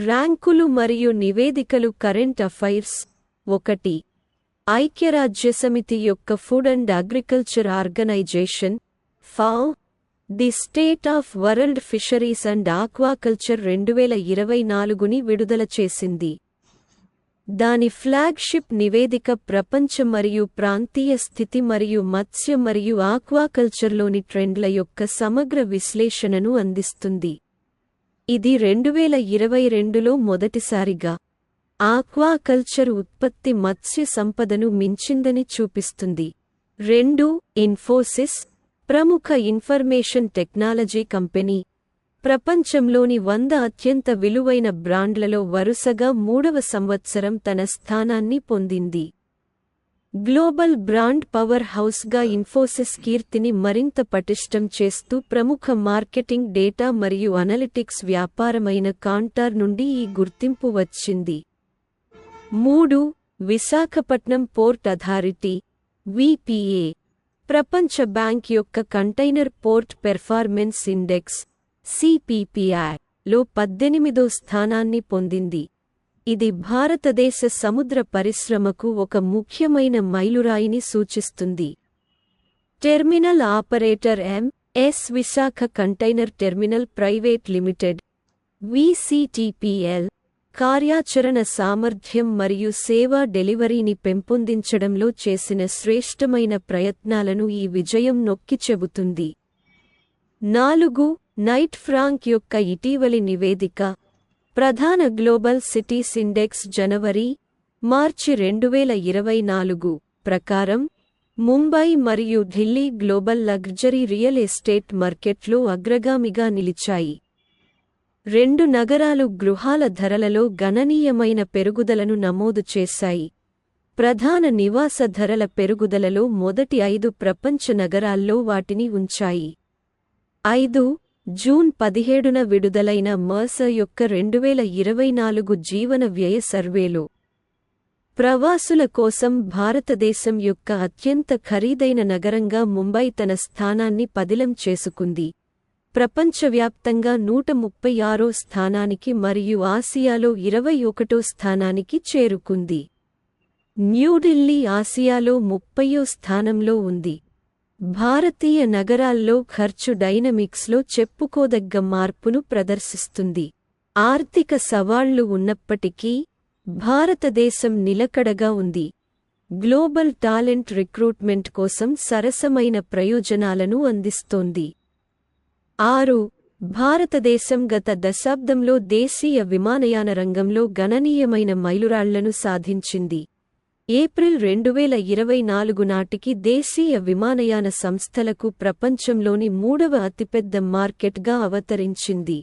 ర్యాంకులు మరియు నివేదికలు కరెంట్ అఫైర్స్ 1. ఐక్యరాజ్యసమితి యొక్క food and agriculture organization FAO the state of world fisheries and aquaculture 2024ని విడుదల చేసింది. దాని ఫ్లాగ్షిప్ నివేదిక ప్రపంచ మరియు ప్రాంతీయ స్థితి మరియు మత్స్య మరియు ఆక్వాకల్చర్లోని ట్రెండ్ల యొక్క సమగ్ర విశ్లేషణను అందిస్తుంది. ఇది 2022లో మొదటిసారిగా ఆక్వాకల్చర్ ఉత్పత్తి మత్స్య సంపదను మించిందని చూపిస్తుంది. 2. ఇన్ఫోసిస్, ప్రముఖ ఇన్ఫర్మేషన్ టెక్నాలజీ కంపెనీ, ప్రపంచంలోని 100 అత్యంత విలువైన బ్రాండ్లలో వరుసగా 3వ సంవత్సరం తన స్థానాన్ని పొందింది. గ్లోబల్ బ్రాండ్ పవర్ హౌస్గా ఇన్ఫోసిస్ కీర్తిని మరింత పటిష్టం చేస్తూ ప్రముఖ మార్కెటింగ్ డేటా మరియు అనలిటిక్స్ వ్యాపారమైన కాంటార్ నుండి ఈ గుర్తింపు వచ్చింది. 3. విశాఖపట్నం పోర్ట్ అథారిటీ (విపిఏ) ప్రపంచ బ్యాంక్ యొక్క కంటైనర్ పోర్ట్ పెర్ఫార్మెన్స్ ఇండెక్స్ (సిపిపిఐ)లో 18వ స్థానాన్ని పొందింది. ఇది భారతదేశ సముద్ర పరిశ్రమకు ఒక ముఖ్యమైన మైలురాయిని సూచిస్తుంది. టెర్మినల్ ఆపరేటర్ (ఎం.ఎస్.) Visakha container terminal private limited (విసిటిపిఎల్) కార్యాచరణ సామర్థ్యం మరియు సేవా డెలివరీని పెంపొందించడంలో చేసిన శ్రేష్టమైన ప్రయత్నాలను ఈ విజయం నొక్కి చెబుతుంది. 4. నైట్ ఫ్రాంక్ యొక్క ఇటీవలి నివేదిక ప్రధాన గ్లోబల్ సిటీస్ ఇండెక్స్ జనవరి-మార్చి 2024 ప్రకారం ముంబై మరియు Delhi global luxury real estate మార్కెట్లో అగ్రగామిగా నిలిచాయి. 2 నగరాలు గృహాల ధరలలో గణనీయమైన పెరుగుదలను నమోదు చేశాయి. ప్రధాన నివాస ధరల పెరుగుదలలో మొదటి 5 ప్రపంచ నగరాల్లో వాటిని ఉంచాయి. 5. జూన్ 17న విడుదలైన మర్సర్ యొక్క 2024 జీవన వ్యయ సర్వేలో ప్రవాసుల కోసం భారతదేశం యొక్క అత్యంత ఖరీదైన నగరంగా ముంబై తన స్థానాన్ని పదిలం చేసుకుంది. ప్రపంచవ్యాప్తంగా 136వ స్థానానికి మరియు ఆసియాలో 21వ స్థానానికి చేరుకుంది. న్యూఢిల్లీ ఆసియాలో 30వ స్థానంలో ఉంది. భారతీయ నగరాల్లో ఖర్చు డైనమిక్స్లో చెప్పుకోదగ్గ మార్పును ప్రదర్శిస్తుంది. ఆర్థిక సవాళ్లు ఉన్నప్పటికీ భారతదేశం నిలకడగా ఉంది. గ్లోబల్ టాలెంట్ రిక్రూట్మెంట్ కోసం సరసమైన ప్రయోజనాలను అందిస్తోంది. 6. భారతదేశం గత దశాబ్దంలో దేశీయ విమానయాన రంగంలో గణనీయమైన మైలురాళ్లను సాధించింది. ఏప్రిల్ 2024 నాటికి దేశీయ విమానయాన సంస్థలకు ప్రపంచంలోని 3వ అతిపెద్ద మార్కెట్గా అవతరించింది.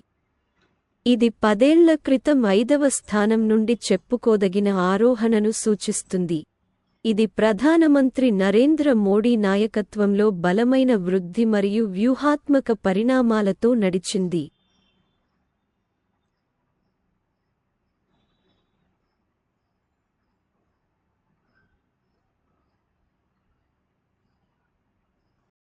ఇది 10 ఏళ్ల క్రితం 5వ స్థానం నుండి చెప్పుకోదగిన ఆరోహణను సూచిస్తుంది. ఇది ప్రధానమంత్రి నరేంద్ర మోడీ నాయకత్వంలో బలమైన వృద్ధి మరియు వ్యూహాత్మక పరిణామాలతో నడిచింది.